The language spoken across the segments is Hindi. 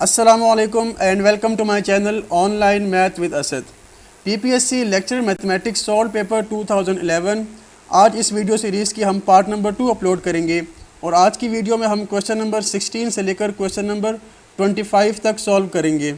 Assalamualaikum and welcome to my channel Online Math with Asad। PPSC lecture mathematics solve paper 2011। आज इस वीडियो सीरीज़ की हम पार्ट नंबर 2 अपलोड करेंगे और आज की वीडियो में हम क्वेश्चन नंबर 16 से लेकर क्वेश्चन नंबर 25 तक सॉल्व करेंगे।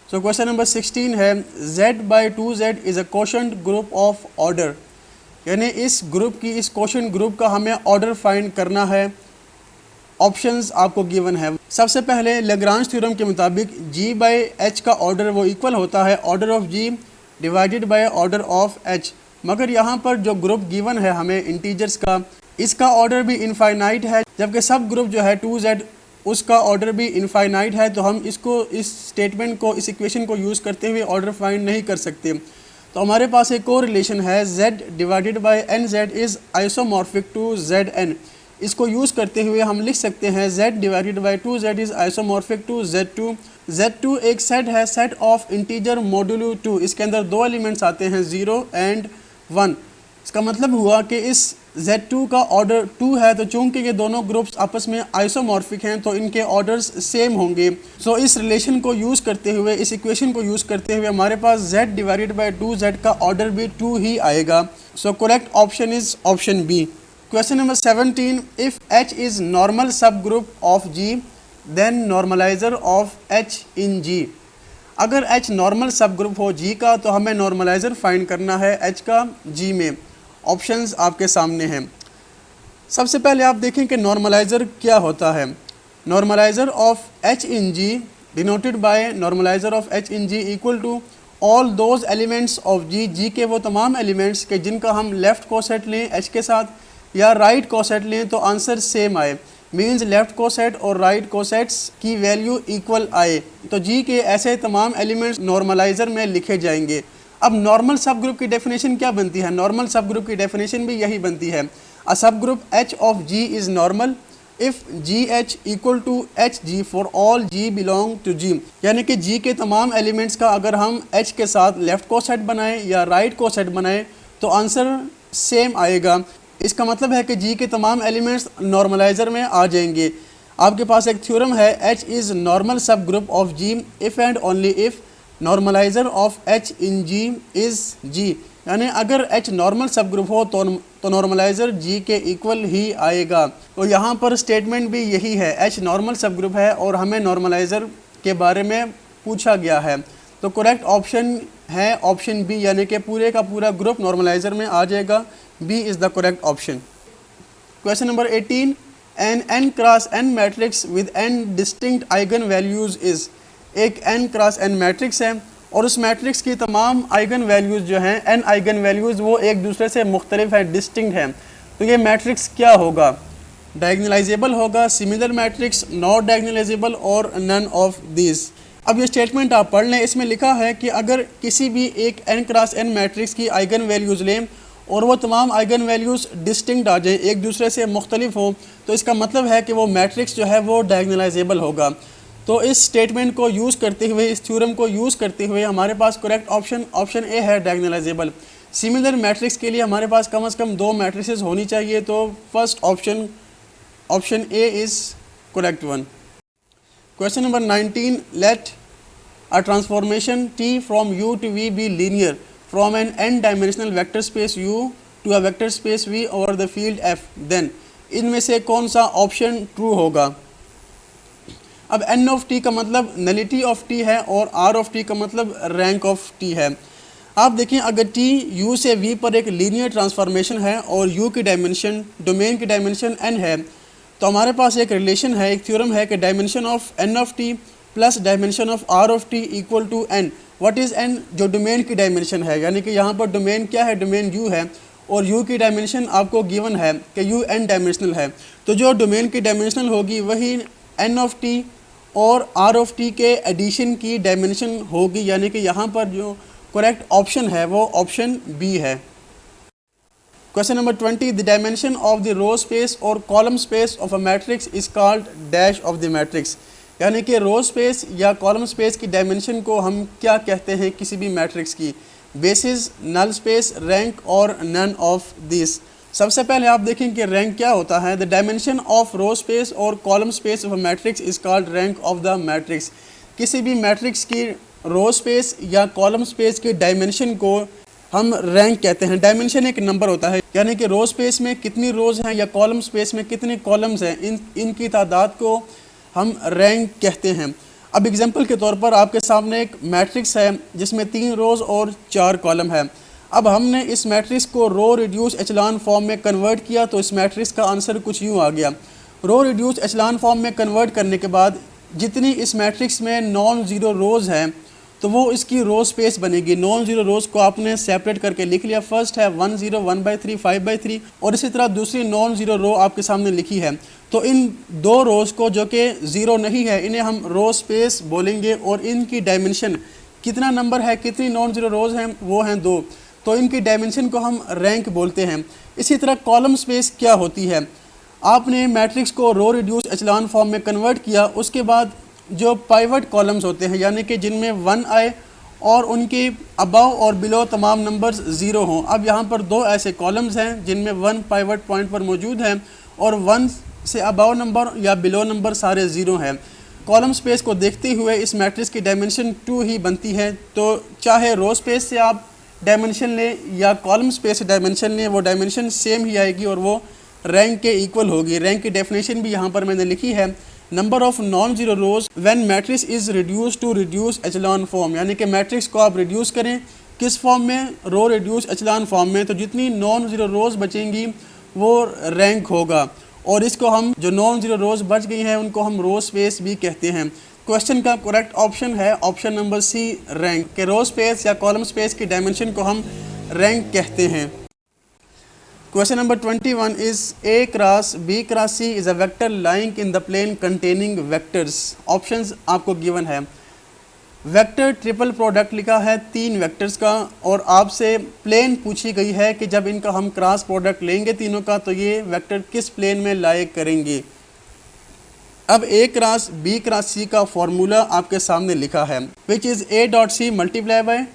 सो क्वेश्चन नंबर 16 है z/2z is a quotient group of order, यानी इस ग्रुप की इस क्वोशंट ग्रुप का हमें ऑर्डर फाइंड करना है। ऑप्शंस आपको गिवन है। सबसे पहले लेग्रांज थ्योरम के मुताबिक g/h का ऑर्डर वो इक्वल होता है order of g divided by order of h। मगर यहाँ पर जो ग्रुप गिवन है हमें इंटीजर्स का, इसका ऑर्डर भी इनफाइनाइट है, जबकि सब ग्रुप जो है 2z उसका ऑर्डर भी इनफाइनाइट है। तो हम इसको इस स्टेटमेंट को इस इक्वेशन को यूज़ करते हुए ऑर्डर फाइंड नहीं कर सकते। तो हमारे पास एक और रिलेशन है z divided by nz is isomorphic to zn। इसको यूज़ करते हुए हम लिख सकते हैं z divided by 2z is isomorphic to z2। z2 एक सेट है, सेट ऑफ इंटीजर मॉड्यूलो 2। इसके अंदर दो एलिमेंट्स आते हैं 0 एंड 1। इसका मतलब हुआ कि इस z2 का ऑर्डर 2 है, तो चूंकि ये दोनों ग्रुप्स आपस में आइसोमॉर्फिक हैं तो इनके ऑर्डर्स सेम होंगे। सो इस रिलेशन को यूज़ करते हुए, इस इक्वेशन को यूज़ करते हुए हमारे पास z डिवाइडेड बाई 2z का ऑर्डर भी 2 ही आएगा। So correct option is option B. Question number 17, if H is normal subgroup of G, then normalizer of H in G। अगर H नॉर्मल सब ग्रुप हो G का तो हमें नॉर्मलाइज़र फाइंड करना है H का G में। ऑप्शंस आपके सामने हैं। सबसे पहले आप देखें कि नॉर्मलाइज़र क्या होता है। Normalizer of H in G denoted by normalizer of H in G equal to all those elements of G। G के वो तमाम एलिमेंट्स के जिनका हम लेफ़्ट कोसेट लें H के साथ या राइट कोसेट लें तो आंसर सेम आए, मींस लेफ़्ट कोसेट और राइट कोसेट्स की वैल्यू इक्वल आए, तो जी के ऐसे तमाम एलिमेंट्स नॉर्मलाइज़र में लिखे जाएंगे। अब नॉर्मल सब ग्रुप की डेफिनेशन क्या बनती है? नॉर्मल सब ग्रुप की डेफिनेशन भी यही बनती है, a subgroup H of G is normal if GH equal to HG for all G belong to G। यानी कि G के तमाम एलिमेंट्स का अगर हम H के साथ लेफ़्ट कोसेट बनाएं या राइट कोसेट बनाएं तो आंसर सेम आएगा। इसका मतलब है कि G के तमाम एलिमेंट्स नॉर्मलाइज़र में आ जाएंगे। आपके पास एक थ्योरम है H is normal subgroup of G if and only if normalizer of H in G is G। यानी अगर H नॉर्मल सब ग्रुप हो तो नॉर्मलाइज़र G के इक्वल ही आएगा। तो यहाँ पर स्टेटमेंट भी यही है, H नॉर्मल सब ग्रुप है और हमें नॉर्मलाइज़र के बारे में पूछा गया है। तो करेक्ट ऑप्शन है ऑप्शन बी, यानी कि पूरे का पूरा ग्रुप नॉर्मलाइज़र में आ जाएगा। B is the correct option. Question number 18, an n cross n matrix with n distinct eigen values is. एक n क्रॉस n मैट्रिक्स है और उस मैट्रिक्स की तमाम आइगन वैल्यूज़ जो हैं n आइगन वैल्यूज़ वो एक दूसरे से मुख्तलिफ है, डिस्टिंक्ट हैं। तो ये मैट्रिक्स क्या होगा? डायगोनलाइजेबल होगा, सिमिलर मैट्रिक्स, नॉट डायगोनलाइजेबल और नन ऑफ दिस। अब ये स्टेटमेंट आप पढ़ लें। इसमें लिखा है कि अगर किसी भी एक n क्रॉस n मैट्रिक्स की आइगन वैल्यूज़ लें और वो तमाम आइगन वैल्यूज़ डिस्टिंक्ट आ जाएँ, एक दूसरे से मुख्तलिफ हो, तो इसका मतलब है कि वो मैट्रिक्स जो है वो डायगोनलाइजेबल होगा। तो इस स्टेटमेंट को यूज़ करते हुए, इस थ्योरम को यूज़ करते हुए हमारे पास करेक्ट ऑप्शन ऑप्शन ए है, डायगोनलाइजेबल। सिमिलर मैट्रिक्स के लिए हमारे पास कम से कम 2 मैट्रिसेस होनी चाहिए, तो first option option A is correct one. Question number 19, let a transformation T from U to V be linear from an n-dimensional vector space U to a vector space V over the field F, then इनमें से कौन सा ऑप्शन ट्रू होगा? अब n ऑफ t का मतलब नलिटी ऑफ t है और r ऑफ t का मतलब रैंक ऑफ t है। आप देखें, अगर t u से v पर एक लीनियर ट्रांसफॉर्मेशन है और u की डायमेंशन, डोमेन की डायमेंशन n है, तो हमारे पास एक रिलेशन है, एक थ्योरम है कि dimension of n of t plus dimension of r of t equal to n। What is n? जो डोमेन की डायमेंशन है, यानी कि यहाँ पर डोमेन क्या है? डोमेन u है और u की डायमेंशन आपको गिवन है कि u n डायमेंशनल है। तो जो डोमेन की डायमेंशनल होगी वही n ऑफ t और r ऑफ t के एडिशन की डायमेंशन होगी, यानी कि यहाँ पर जो करेक्ट ऑप्शन है वो ऑप्शन बी है। Question number 20, the dimension of the row space or column space of a matrix is called dash of the matrix। यानी कि रो स्पेस या कॉलम स्पेस की डायमेंशन को हम क्या कहते हैं किसी भी मैट्रिक्स की? बेसिस, नल स्पेस, रैंक और नन ऑफ दिस। सबसे पहले आप देखें कि रैंक क्या होता है। The dimension of row space और column space of a matrix is called rank of the matrix. किसी भी मैट्रिक्स की रो स्पेस या कॉलम स्पेस के डायमेंशन को हम रैंक कहते हैं। डायमेंशन एक नंबर होता है, यानी कि रो स्पेस में कितनी रोज हैं या कॉलम स्पेस में कितने कॉलम्स हैं, इनकी तादाद को हम रैंक कहते हैं। अब एग्जांपल के तौर पर आपके सामने एक मैट्रिक्स है जिसमें 3 रोज़ और 4 कॉलम है। अब हमने इस मैट्रिक्स को रो रिड्यूस एचलान फॉर्म में कन्वर्ट किया तो इस मैट्रिक्स का आंसर कुछ यूँ आ गया। रो रिड्यूस एचलान फॉर्म में कन्वर्ट करने के बाद जितनी इस मैट्रिक्स में नॉन ज़ीरो रोज़ हैं तो वो इसकी रो स्पेस बनेगी। नॉन ज़ीरो रोज़ को आपने सेपरेट करके लिख लिया। फर्स्ट है 1 0 1/3 5/3 और इसी तरह दूसरी नॉन ज़ीरो रो आपके सामने लिखी है। तो इन दो रोज़ को जो कि ज़ीरो नहीं है इन्हें हम रो स्पेस बोलेंगे और इनकी डायमेंशन कितना नंबर है, कितनी नॉन ज़ीरो रोज़ हैं, वो हैं 2। तो इनकी डायमेंशन को हम रैंक बोलते हैं। इसी तरह कॉलम स्पेस क्या होती है, आपने मैट्रिक्स को रो रिड्यूस एचलान फॉर्म में कन्वर्ट किया, उसके बाद जो पाइवट कॉलम्स होते हैं यानी कि जिनमें 1 आए और उनके अबव और बिलो तमाम नंबर्स ज़ीरो हों। अब यहाँ पर 2 ऐसे कॉलम्स हैं जिनमें 1 पाइवट पॉइंट पर मौजूद है और 1 से अबव नंबर या बिलो नंबर सारे ज़ीरो हैं। कॉलम स्पेस को देखते हुए इस मैट्रिक्स की डायमेंशन 2 ही बनती है। तो चाहे रो स्पेस से आप डायमेंशन लें या कॉलम स्पेस से डायमेंशन लें, वो डायमेंशन सेम ही आएगी और वो रैंक के इक्वल होगी। रैंक की डेफिनेशन भी यहाँ पर मैंने लिखी है, number of non zero rows when matrix is reduce to reduce echelon form, यानी कि मैट्रिक्स को आप रिड्यूस करें किस फॉर्म में, रो रिड्यूस एचलॉन फॉर्म में, तो जितनी नॉन जीरो रोज बचेंगी वो रैंक होगा। और इसको हम जो नॉन जीरो रोज बच गई हैं उनको हम रो स्पेस भी कहते हैं। क्वेश्चन का करेक्ट ऑप्शन है ऑप्शन नंबर सी, रैंक के रो स्पेस या कॉलम स्पेस की डायमेंशन को हम रैंक कहते हैं। Question number 21 is A cross B cross C is a vector lying in the plane containing vectors. Options आपको given है। वेक्टर ट्रिपल प्रोडक्ट लिखा है 3 वेक्टर्स का और आपसे प्लेन पूछी गई है कि जब इनका हम क्रॉस प्रोडक्ट लेंगे तीनों का तो ये वेक्टर किस प्लेन में लाई करेंगे। अब A cross B cross C का फॉर्मूला आपके सामने लिखा है, which is A dot C multiply by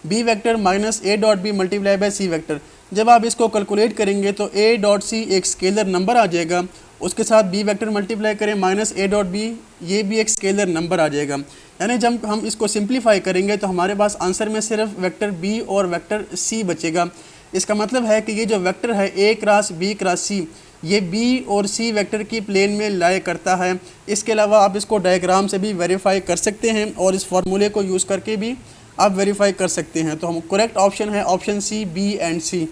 B vector minus A dot B multiply by C vector. जब आप इसको कैलकुलेट करेंगे तो A डॉट C एक स्केलर नंबर आ जाएगा, उसके साथ B वेक्टर मल्टीप्लाई करें माइनस A डॉट B, ये भी एक स्केलर नंबर आ जाएगा। यानी जब हम इसको सिंप्लीफाई करेंगे तो हमारे पास आंसर में सिर्फ वेक्टर B और वेक्टर C बचेगा। इसका मतलब है कि ये जो वेक्टर है A cross B cross C ये B और C वेक्टर की प्लेन में लाई करता है। इसके अलावा आप इसको डायग्राम से भी वेरीफाई कर सकते हैं और इस फार्मूले को यूज़ करके भी आप वेरीफाई कर सकते हैं। तो हम करेक्ट ऑप्शन है option C, B and C।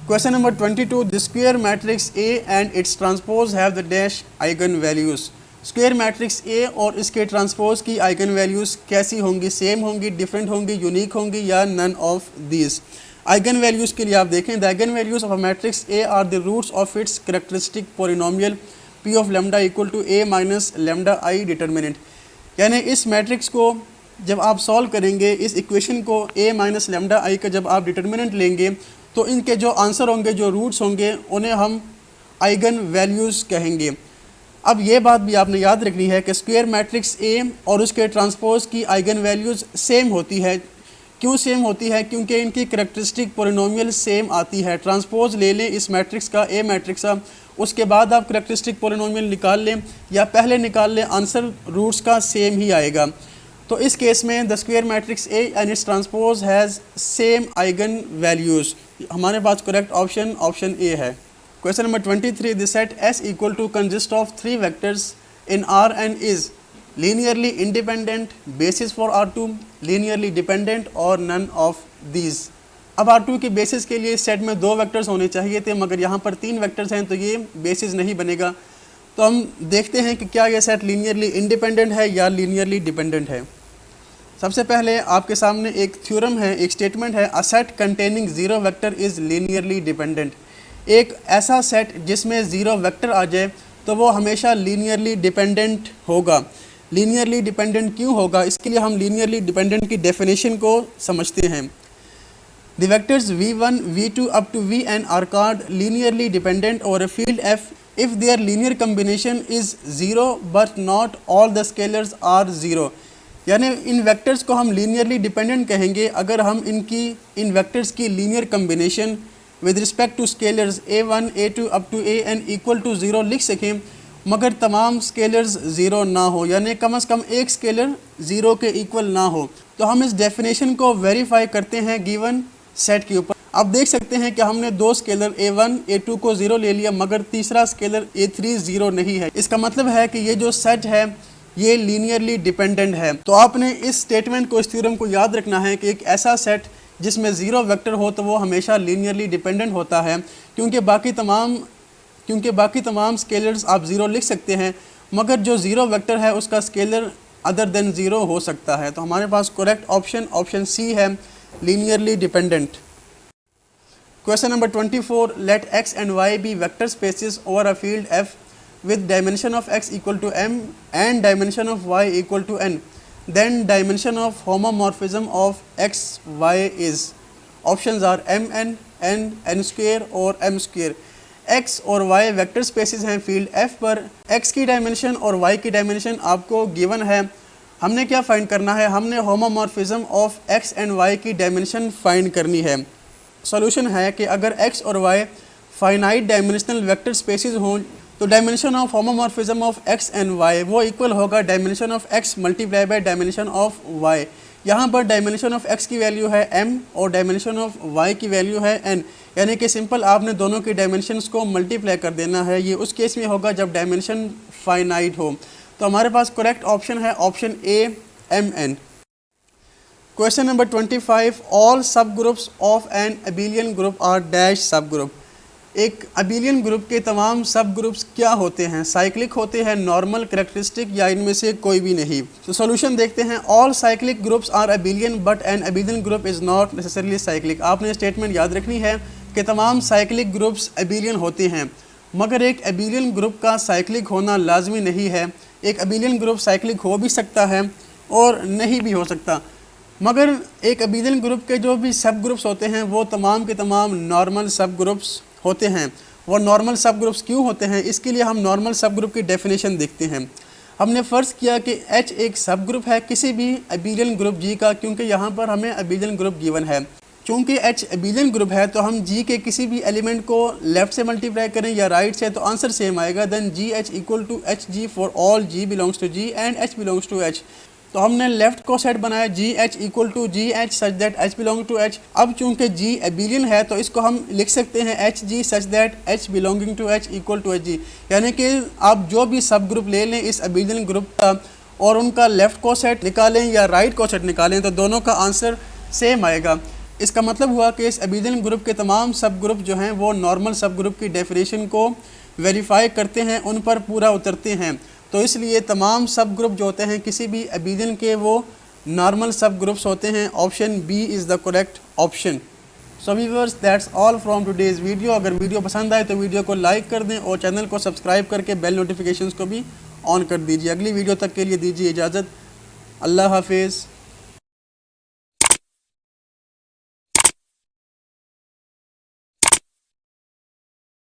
Question number 22. The square matrix A and its transpose have the dash eigen values. Square matrix A और इसके ट्रांसपोज की आइगन वैल्यूज़ कैसी होंगी, सेम होंगी, डिफरेंट होंगी, यूनिक होंगी या none of these. Eigen values के लिए आप देखें, the eigen values of a matrix A are the roots of its characteristic polynomial P of lambda equal to A minus lambda I determinant. यानी इस मैट्रिक्स को जब आप सॉल्व करेंगे, इस इक्वेशन को A माइनस लैम्डा I का जब आप डिटर्मिनेंट लेंगे तो इनके जो आंसर होंगे, जो रूट्स होंगे, उन्हें हम आइगन वैल्यूज़ कहेंगे। अब ये बात भी आपने याद रखनी है कि स्क्वायर मैट्रिक्स A और उसके ट्रांसपोज की आइगन वैल्यूज़ सेम होती है। क्यों सेम होती है? क्योंकि इनकी कैरेक्टरिस्टिक पोलिनोमियल सेम आती है। ट्रांसपोज ले लें इस मैट्रिक्स का, A मैट्रिक्स का, उसके बाद आप कैरेक्टरिस्टिक पोलिनोमियल निकाल लें या पहले निकाल लें, आंसर रूट्स का सेम ही आएगा। तो इस केस में the square matrix A and its transpose has same eigen values. हमारे पास करेक्ट ऑप्शन ऑप्शन A है। Question number 23, the set S equal to consist of 3 vectors in R and is linearly independent, basis for R2, linearly dependent और नन ऑफ दीज। अब R2 के बेसिस के लिए इस सेट में 2 वेक्टर्स होने चाहिए थे, मगर यहाँ पर 3 वेक्टर्स हैं तो ये बेसिस नहीं बनेगा। तो हम देखते हैं कि क्या ये सेट लीनियरली इंडिपेंडेंट है या लीनियरली डिपेंडेंट है। सबसे पहले आपके सामने एक थ्योरम है, एक स्टेटमेंट है, a set containing 0 vector is linearly dependent. एक ऐसा सेट जिसमें 0 वेक्टर आ जाए तो वो हमेशा लीनियरली डिपेंडेंट होगा। लीनियरली डिपेंडेंट क्यों होगा, इसके लिए हम लीनियरली डिपेंडेंट की डेफिनेशन को समझते हैं। The vectors v1, v2 up to vn are called linearly dependent और a field f if their linear combination is 0 but not all the scalars are 0। यानी इन वेक्टर्स को हम लीनियरली डिपेंडेंट कहेंगे अगर हम इन वेक्टर्स की linear combination with respect to scalars a1 a2 up to an equal to 0 लिख सकें, मगर तमाम स्केलर्स ज़ीरो ना हो, यानी कम से कम एक स्केलर ज़ीरो के इक्वल ना हो। तो हम इस डेफिनेशन को वेरीफाई करते हैं गिवन सेट के ऊपर। आप देख सकते हैं कि हमने दो स्केलर a1 a2 को ज़ीरो ले लिया, मगर तीसरा स्केलर a3 ज़ीरो नहीं है। इसका मतलब है कि ये जो सेट है ये लीनियरली डिपेंडेंट है। तो आपने इस स्टेटमेंट को, इस थ्योरम को याद रखना है कि एक ऐसा सेट जिसमें ज़ीरो वेक्टर हो तो वो हमेशा लीनियरली डिपेंडेंट होता है, क्योंकि बाकी तमाम स्केलर्स आप ज़ीरो लिख सकते हैं, मगर जो ज़ीरो वेक्टर है उसका स्केलर अदर देन ज़ीरो हो सकता है। तो हमारे पास करेक्ट ऑप्शन सी है, linearly dependent. Question number 24, let x and y be vector spaces over a field f with dimension of x equal to m and dimension of y equal to n, then dimension of homomorphism of x y is, options are mn, n square और m square। x और y वेक्टर स्पेसेस हैं फील्ड f पर। x की डायमेंशन और y की डायमेंशन आपको गिवन है। हमने क्या फाइंड करना है? हमने homomorphism of x and y की डायमेंशन फाइंड करनी है। सॉल्यूशन है कि अगर x और y finite dimensional vector spaces हों तो dimension of homomorphism of x and y वो इक्वल होगा dimension of x multiply by dimension of y। यहाँ पर डायमेंशन ऑफ x की वैल्यू है m और डायमेंशन ऑफ y की वैल्यू है n, यानी कि सिंपल आपने दोनों की डायमेंशंस को मल्टीप्लाई कर देना है। ये उस केस में होगा जब डायमेंशन फाइनाइट हो। तो हमारे पास करेक्ट ऑप्शन है option A mn। Question number 25, all subgroups of N abelian group are dash subgroup. एक अबेलियन ग्रुप के तमाम सब ग्रुप्स क्या होते हैं? साइक्लिक होते हैं, नॉर्मल, कैरेक्टरिस्टिक, या इनमें से कोई भी नहीं। तो सॉल्यूशन देखते हैं। All cyclic groups are abelian but an abelian group is not necessarily cyclic. आपने स्टेटमेंट याद रखनी है कि तमाम साइक्लिक ग्रुप्स अबेलियन होते हैं, मगर एक अबेलियन ग्रुप का साइक्लिक होना लाजमी नहीं है। एक अबेलियन ग्रुप साइक्लिक हो भी सकता है और नहीं भी हो सकता, मगर एक अबेलियन ग्रुप के जो भी सब ग्रुप्स होते हैं वो तमाम के तमाम नॉर्मल सब ग्रुप्स होते हैं। वो नॉर्मल सब ग्रुप्स क्यों होते हैं? इसके लिए हम नॉर्मल सब ग्रुप की डेफिनेशन देखते हैं। हमने फ़र्ज़ किया कि H एक सब ग्रुप है किसी भी अबेलियन ग्रुप G का, क्योंकि यहाँ पर हमें अबेलियन ग्रुप गिवन है। चूँकि H अबेलियन ग्रुप है तो हम G के किसी भी एलिमेंट को लेफ़्ट से मल्टीप्लाई करें या राइट से तो आंसर सेम आएगा। Then GH equal to HG for all G belongs to G and H belongs to H। तो हमने लेफ़्ट को सेट बनाया GH equal to GH such that H belong to H। अब चूँकि G अबेलियन है तो इसको हम लिख सकते हैं HG such that H belonging to H equal to HG, यानी कि आप जो भी सब ग्रुप ले लें इस अबेलियन ग्रुप का और उनका लेफ़्ट को सेट निकालें या राइट को सेट निकालें तो दोनों का आंसर सेम आएगा। इसका मतलब हुआ कि इस अबेलियन ग्रुप के तमाम सब ग्रुप जो हैं वो नॉर्मल सब ग्रुप की डेफिनेशन को वेरीफाई करते हैं, उन पर पूरा उतरते हैं। तो इसलिए तमाम सब ग्रुप जो होते हैं किसी भी अबेलियन के वो नॉर्मल सब ग्रुप्स होते हैं। Option B is the correct option. So viewers, that's all from today's video. अगर वीडियो पसंद आए तो वीडियो को लाइक कर दें और चैनल को सब्सक्राइब करके बेल नोटिफिकेशंस को भी ऑन कर दीजिए। अगली वीडियो तक के लिए दीजिए इजाज़त। अल्लाह हाफिज़।